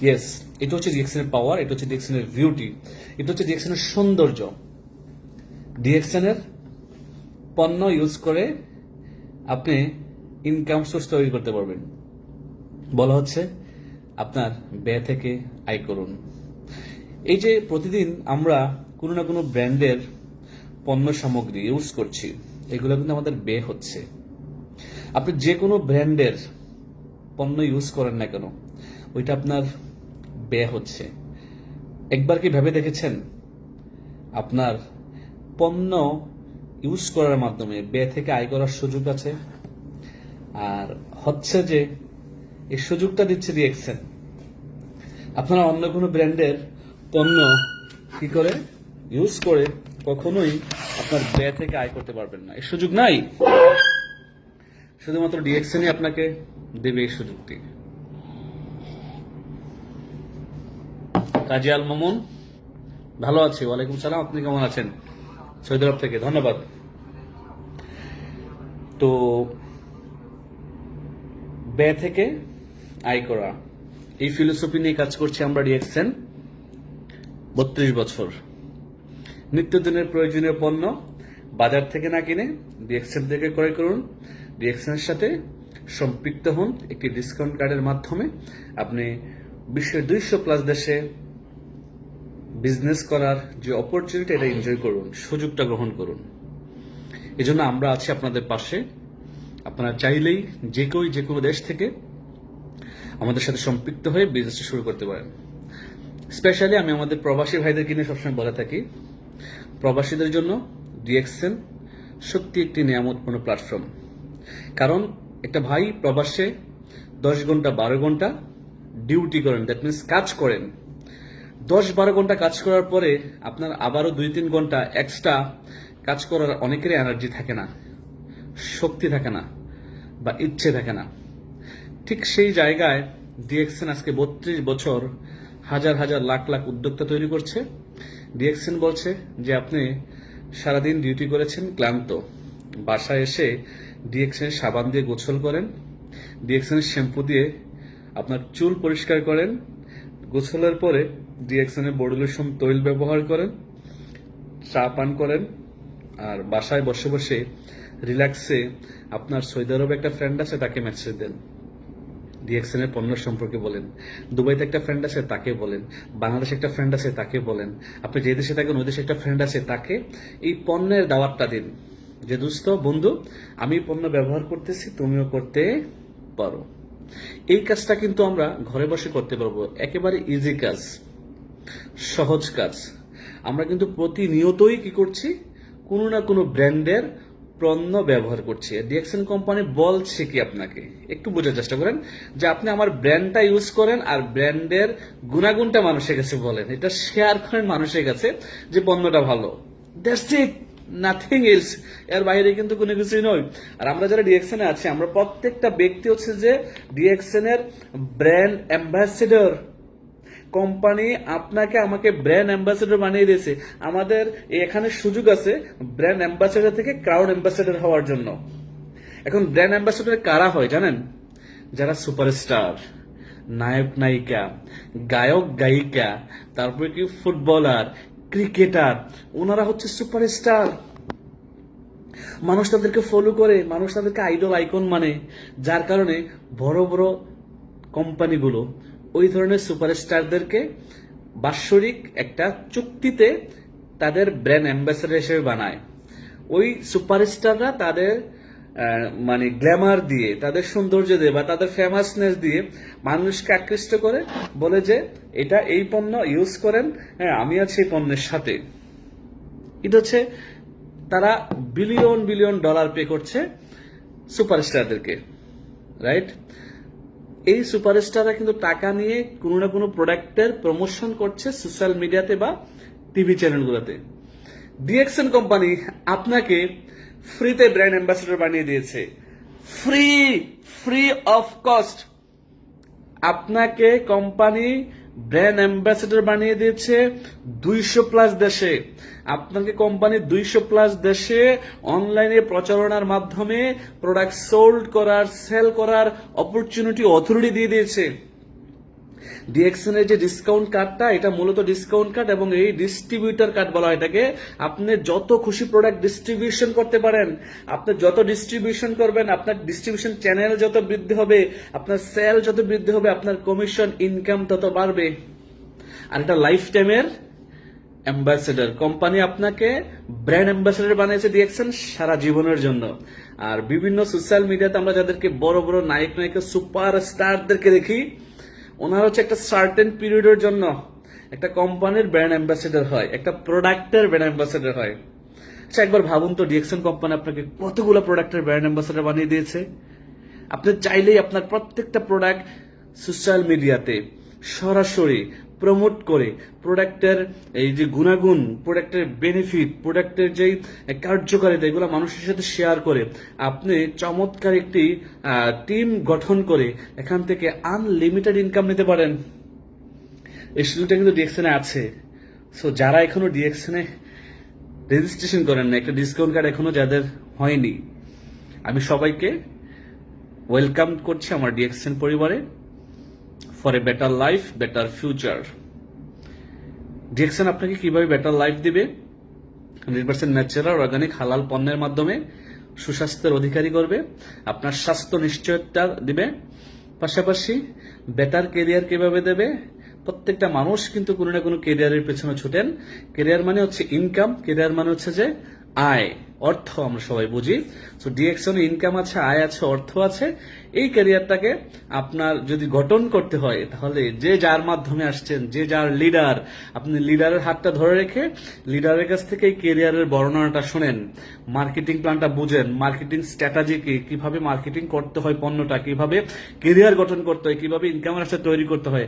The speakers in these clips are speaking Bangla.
ইয়েস, এটা হচ্ছে ডিএক্সএনের পাওয়ার, এটা হচ্ছে ডিএক্সএনের বিউটি, এটা হচ্ছে ডিএক্সএনের সৌন্দর্য। ডিএক্সএনের পণ্য ইউজ করে আপনি ইনকাম সোর্স তৈরি করতে পারবেন। বলা হচ্ছে আপনার ব্যয় থেকে আয় করুন। এই যে প্রতিদিন আমরা কোনো না কোনো ব্র্যান্ডের পণ্য সামগ্রী ইউজ করছি, এগুলো কিন্তু আমাদের ব্যয় হচ্ছে। আপনি যে কোনো ব্র্যান্ডের পণ্য ইউজ করেন না কেন, ওইটা আপনার ব্যয় হচ্ছে। একবার কি ভেবে দেখেছেন আপনার পণ্য ইউজ করার মাধ্যমে ব্যয় থেকে আয় করার সুযোগ আছে? আর হচ্ছে যে এই সুযোগটা দিচ্ছে ডিএক্সএন। আপনারা অন্য কোনো ব্র্যান্ডের পণ্য কি করে ইউজ করে কখনোই আপনার ব্যয় থেকে আয় করতে পারবেন না, এই সুযোগ নাই। শুধুমাত্র ডিএক্সএনই আপনাকে দেবে এই সুযোগটি। কাজী আল মামুন, ভালো আছি, ওয়ালাইকুম সালাম, আপনি কেমন আছেন? সৌদি আরব থেকে, ধন্যবাদ। তো ব্যয় থেকে আয় করা, এই ফিলোসফি নিয়ে কাজ করছি আমরা ডিএক্সএন 32 বছর। নিত্যদিনের প্রয়োজনীয় পণ্য বাজার থেকে না কিনে ডিএক্সএন থেকে ক্রয় করুন। ডিএক্সএনের সাথে সম্পৃক্ত হন একটি ডিসকাউন্ট কার্ডের মাধ্যমে। আপনি বিশ্বের 200+ দেশে বিজনেস করার যে অপরচুনিটি, এটা এনজয় করুন, সুযোগটা গ্রহণ করুন। এজন্য আমরা আছি আপনাদের পাশে। আপনারা চাইলেই যে কোনো দেশ থেকে আমাদের সাথে সম্পৃক্ত হয়ে বিজনেসটা শুরু করতে পারেন। স্পেশালি আমি আমাদের প্রবাসী ভাইদেরকে নিয়ে সবসময় বলে থাকি, প্রবাসীদের জন্য ডিএক্সএন সত্যি একটি নিয়ামতপূর্ণ প্ল্যাটফর্ম। কারণ একটা ভাই প্রবাসে 10 ঘন্টা 12 ঘন্টা ডিউটি করেন, দ্যাট মিনস কাজ করেন। 10-12 ঘন্টা কাজ করার পরে আপনার আবারও 2-3 ঘন্টা এক্সট্রা কাজ করার অনেকেরই এনার্জি থাকে না, শক্তি থাকে না, বা ইচ্ছে থাকে না। ঠিক সেই জায়গায় ডিএক্সএন আজকে 32 বছর হাজার হাজার লাখ লাখ উদ্যোক্তা তৈরি করছে। ডিএক্সএন বলছে যে আপনি সারাদিন ডিউটি করেছেন, ক্লান্ত, বাসায় এসে ডিএক্সএন সাবান দিয়ে গোসল করেন, ডিএক্সএন শ্যাম্পু দিয়ে আপনার চুল পরিষ্কার করেন, গোসলের পরে ডিএক্সএন বডি লোশন তৈল ব্যবহার করেন, চা পান করেন, আর বাসায় বসে বসে রিল্যাক্সে আপনার সৌদি আরবে একটা ফ্রেন্ড আছে তাকে মেসেজ দেন, ডিএক্সএন এর পণ্য সম্পর্কে বলেন। দুবাইতে একটা ফ্রেন্ড আছে তাকে বলেন, বাংলাদেশে একটা ফ্রেন্ড আছে তাকে বলেন, আপনি যে দেশে থাকেন ওই দেশে একটা ফ্রেন্ড আছে তাকে এই পণ্যের দাওয়াতটা দিন যে দোস্ত, বন্ধু, আমি পণ্য ব্যবহার করতেছি, তুমিও করতে পারো। এই কাজটা কিন্তু আমরা ঘরে বসে করতে পারবো, একেবারে ইজি কাজ, সহজ কাজ। আমরা কিন্তু প্রতিনিয়তই কি করছি, কোনো না কোনো ব্র্যান্ডের পণ্য ব্যবহার করছি। ডিএক্সএন কোম্পানি বলছে কি আপনাকে, একটু বোঝার চেষ্টা করেন যে আপনি আমার ব্র্যান্ডটা ইউজ করেন আর ব্র্যান্ডের গুণাগুণটা মানুষের কাছে বলেন, এটা শেয়ার করেন মানুষের কাছে যে পণ্যটা ভালো। That's it, nothing else. এর বাইরে কিন্তু কোনো কিছুই নয়। আর আমরা যারা ডিএক্সএন এ আছি, আমরা প্রত্যেকটা ব্যক্তি হচ্ছে যে ডিএক্সএন এর ব্র্যান্ড অ্যাম্বাসেডর। কোম্পানি আপনাকে আমাকে ব্র্যান্ড অ্যাম্বাসেডর বানিয়ে দিয়েছে। আমাদের এখানে সুযোগ আছে ব্র্যান্ড অ্যাম্বাসেডর থেকে ক্রাউড অ্যাম্বাসেডর হওয়ার জন্য। এখন ব্র্যান্ড অ্যাম্বাসেডর কারা হয় জানেন? যারা সুপারস্টার, নায়ক নায়িকা, গায়ক গায়িকা, তারপরে কি ফুটবলার, ক্রিকেটার, ওনারা হচ্ছে সুপারস্টার। মানুষ তাদেরকে ফলো করে, মানুষ তাদেরকে আইডল আইকন মানে, যার কারণে বড় বড় কোম্পানিগুলো ওই ধরনের সুপারস্টারদেরকে বাৎসরিক একটা চুক্তিতে তাদের ব্র্যান্ড অ্যাম্বাসেডর হিসেবে বানায়। ওই সুপারস্টাররা তাদের মানে গ্ল্যামার দিয়ে, তাদের সৌন্দর্য দিয়ে বা তাদের ফেমাসনেস দিয়ে মানুষকে আকৃষ্ট করে, বলে যে এটা এই পণ্য ইউজ করেন, হ্যাঁ আমি আছি এই পণ্যের সাথে। এটা হচ্ছে তারা বিলিয়ন বিলিয়ন ডলার পে করছে সুপারস্টারদেরকে, রাইট? এই সুপারস্টাররা কিন্তু টাকা নিয়ে কোনো না কোনো প্রোডাক্টের প্রমোশন করছে সোশ্যাল মিডিয়াতে বা টিভি চ্যানেলগুলোতে। ডিএক্সএন কোম্পানি আপনাকে ফ্রিতে ব্র্যান্ড অ্যাম্বাসেডর বানিয়ে দিয়েছে, ফ্রি অফ কস্ট। আপনাকে কোম্পানি ব্র্যান্ড অ্যাম্বাসেডর বানিয়ে দিয়েছে 200+ দেশে। আপনাকে কোম্পানি 200+ দেশে অনলাইনে প্রচারণার মাধ্যমে প্রোডাক্ট সোল্ড করার, সেল করার অপরচুনিটি, অথরিটি দিয়ে দিয়েছে। ডিএক্সএন এর যে ডিসকাউন্ট কার্ডটা, এটা মূলত ডিসকাউন্ট কার্ড এবং এই ডিস্ট্রিবিউটর কার্ড বলা হয় এটাকে। আপনি যত খুশি প্রোডাক্ট ডিস্ট্রিবিউশন করতে পারেন, আপনি যত ডিস্ট্রিবিউশন করবেন, আপনার ডিস্ট্রিবিউশন চ্যানেল যত বৃদ্ধি হবে, আপনার সেল যত বৃদ্ধি হবে, আপনার কমিশন ইনকাম তত বাড়বে। আর এটা লাইফ টাইমের অ্যাম্বাসেডর, কোম্পানি আপনাকে ব্র্যান্ড অ্যাম্বাসেডর বানিয়েছে ডিএক্সএন সারা জীবনের জন্য। আর বিভিন্ন সোশ্যাল মিডিয়াতে আমরা যাদেরকে বড় বড় নায়ক নায়িকা সুপার স্টারদেরকে দেখি, ওনারা হচ্ছে একটা সার্টেন পিরিয়ডের জন্য একটা কোম্পানির ব্র্যান্ড অ্যাম্বাসেডর হয়, একটা প্রোডাক্টের ব্র্যান্ড অ্যাম্বাসেডর হয়। আচ্ছা, একবার ভাবুন তো ডিএক্সএন কোম্পানি আপনাকে কতগুলো প্রোডাক্টের ব্র্যান্ড অ্যাম্বাসেডর বানিয়ে দিয়েছে। আপনি চাইলেই আপনার প্রত্যেকটা প্রোডাক্ট সোশ্যাল মিডিয়াতে সরাসরি প্রমোট করে প্রোডাক্টের এই যে গুণাগুণ, প্রোডাক্টের বেনিফিট, প্রোডাক্টের যেই কার্যকারিতা, এগুলো মানুষের সাথে শেয়ার করে আপনি চমৎকার একটি টিম গঠন করে এখান থেকে আনলিমিটেড ইনকাম নিতে পারেন। এই সুযোগটা কিন্তু ডিএক্সএনে আছে। সো যারা এখনো ডিএক্সএনে রেজিস্ট্রেশন করেন না, একটা ডিসকাউন্ট কার্ড এখনো যাদের হয়নি, আমি সবাইকে ওয়েলকাম করছি আমার ডিএক্সএন পরিবারে। For a better life, better future. DXN আপনাকে কিভাবে বেটার লাইফ দিবে? 100% ন্যাচারাল অর্গানিক হালাল পণ্যের মাধ্যমে সুস্বাস্থ্যের অধিকারী করবে, আপনার স্বাস্থ্য নিশ্চয়তা দিবে, পাশাপাশি বেটার কেরিয়ার কিভাবে দেবে। প্রত্যেকটা মানুষ কিন্তু কোনো না কোনো কেরিয়ারের পেছনে ছুটেন। কেরিয়ার মানে হচ্ছে ইনকাম, কেরিয়ার মানে হচ্ছে যে আয়, অর্থ, আমরা সবাই বুঝি। সো ডিএক্সএন ইনকাম আছে, আয় আছে, অর্থ আছে। এই ক্যারিয়ারটাকে আপনার যদি গঠন করতে হয়, তাহলে যে যার মাধ্যমে আসছেন, যে যার লিডার, আপনি লিডারের হাতটা ধরে রেখে লিডারের কাছ থেকে এই ক্যারিয়ারের বর্ণনাটা শুনেন, মার্কেটিং প্ল্যানটা বুঝেন, মার্কেটিং স্ট্র্যাটেজি কি, কিভাবে মার্কেটিং করতে হয় পণ্যটা, কিভাবে ক্যারিয়ার গঠন করতে হয়, কিভাবে ইনকামের রাস্তা তৈরি করতে হয়,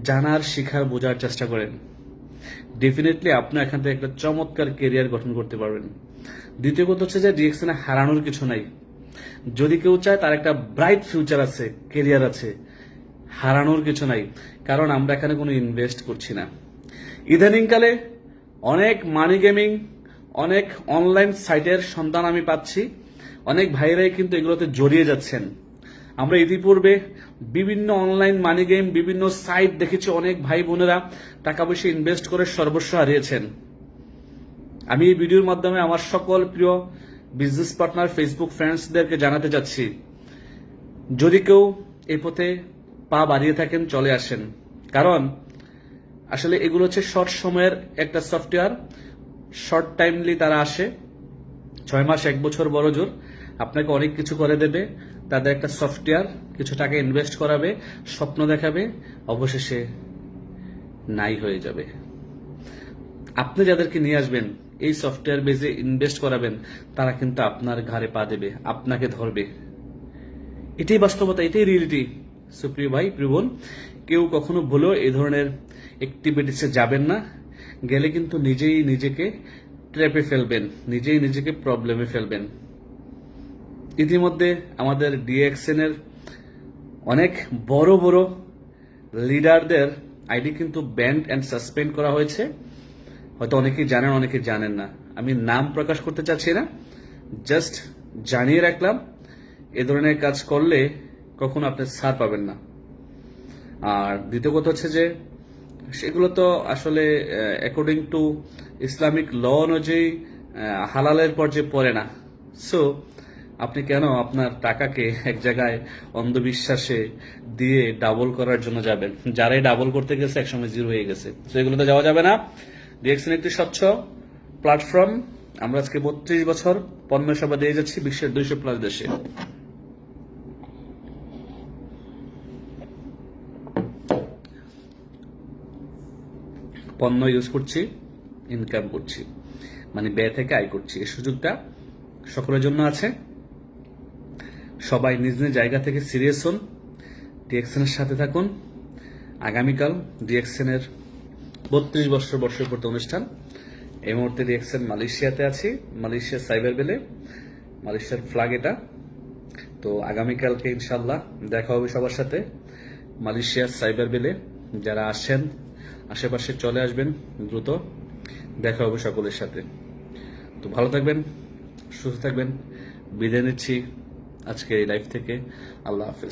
জানার, শিখার, বোঝার চেষ্টা করেন। ডেফিনেটলি আপনি এখান থেকে একটা চমৎকার কেরিয়ার গঠন করতে পারবেন। দ্বিতীয় কথা হচ্ছে যে ডিএক্সএনে হারানোর কিছু নাই। যদি কেউ চায় তার একটা ব্রাইট ফিউচার আছে, কেরিয়ার আছে, হারানোর কিছু নাই, কারণ আমরা এখানে কোনো ইনভেস্ট করছি না। ইদানিংকালে অনেক মানি গেমিং, অনেক অনলাইন সাইটের সন্ধান আমি পাচ্ছি, অনেক ভাইরাই কিন্তু এগুলোতে জড়িয়ে যাচ্ছেন। আমরা ইতিপূর্বে বিভিন্ন অনলাইন মানি গেম, বিভিন্ন সাইট দেখেছি, অনেক ভাই বোনেরা টাকা পয়সা ইনভেস্ট করে সর্বস্ব হারিয়েছেন। আমি এই ভিডিওর মাধ্যমে আমার সকল প্রিয় বিজনেস পার্টনার, ফেসবুক ফ্রেন্ডসদেরকে জানাতে চাচ্ছি, যদি কেউ এই পথে পা বাড়িয়ে থাকেন, চলে আসেন। কারণ আসলে এগুলো হচ্ছে শর্ট সময়ের একটা সফটওয়্যার, শর্ট টাইমলি তারা আসে, 6 মাস 1 বছর বড় জোর আপনাকে অনেক কিছু করে দেবে। তাদের একটা সফটওয়্যার, কিছু টাকা ইনভেস্ট করাবে, স্বপ্ন দেখাবে, অবশেষে নাই হয়ে যাবে। আপনি যাদেরকে নিয়ে আসবেন, এই সফটওয়্যার বেজে ইনভেস্ট করাবেন, তারা কিন্তু আপনার ঘাড়ে পা দেবে, আপনাকে ধরবে। এটাই বাস্তবতা, এটাই রিয়েলিটি। সুপ্রিয় ভাই, প্রিয় বোন, কেউ কখনো ভুলেও এই ধরনের অ্যাক্টিভিটিসে যাবেন না। গেলে কিন্তু নিজেই নিজেকে ট্র্যাপে ফেলবেন, নিজেই নিজেকে প্রবলেমে ফেলবেন। ইতিমধ্যে আমাদের ডিএক্সএন এর অনেক বড় বড় লিডারদের আইডি কিন্তু ব্যান্ড অ্যান্ড সাসপেন্ড করা হয়েছে। হয়তো অনেকেই জানেন, অনেকে জানেন না। আমি নাম প্রকাশ করতে চাচ্ছি না, জাস্ট জানিয়ে রাখলাম, এ ধরনের কাজ করলে কখনো আপনি ছাড় পাবেন না। আর দ্বিতীয় কথা হচ্ছে যে সেগুলো তো আসলে অ্যাকর্ডিং টু ইসলামিক ল অনুযায়ী হালালের পর্যায়ে পড়ে না। সো আপনি কেন আপনার টাকাকে এক জায়গায় অন্ধবিশ্বাসে দিয়ে ডাবল করার জন্য যাবেন? যারাই ডাবল করতে গেছে একসময় জিরো হয়ে গেছে। তো এগুলোতে যাওয়া যাবে না। ডিএক্সএন একটি স্বচ্ছ প্ল্যাটফর্ম। আমরা আজকে 32 বছর পণ্য সেবা দিয়ে যাচ্ছি বিশ্বের 200+ দেশে। পণ্য ইউজ করছি, ইনকাম করছি, মানে ব্যয় থেকে আয় করছি। এই সুযোগটা সকলের জন্য আছে। সবাই নিজ নিজ জায়গা থেকে সিরিয়াস হন, ডিএক্সএন এর সাথে থাকুন। আগামীকাল ডিএক্সএন এর 32 বছর বর্ষপূর্তি অনুষ্ঠান। এই মুহূর্তে ডিএক্সএন মালয়েশিয়াতে আছি, মালয়েশিয়ার সাইবার বেলে, মালয়েশিয়ার ফ্ল্যাগ এটা। তো আগামীকালকে ইনশাল্লাহ দেখা হবে সবার সাথে মালয়েশিয়ার সাইবার বেলে। যারা আসেন আশেপাশে চলে আসবেন দ্রুত, দেখা হবে সকলের সাথে। তো ভালো থাকবেন, সুস্থ থাকবেন, বিদায় নিচ্ছি আজকে এই লাইফ থেকে। আল্লাহ হাফেজ।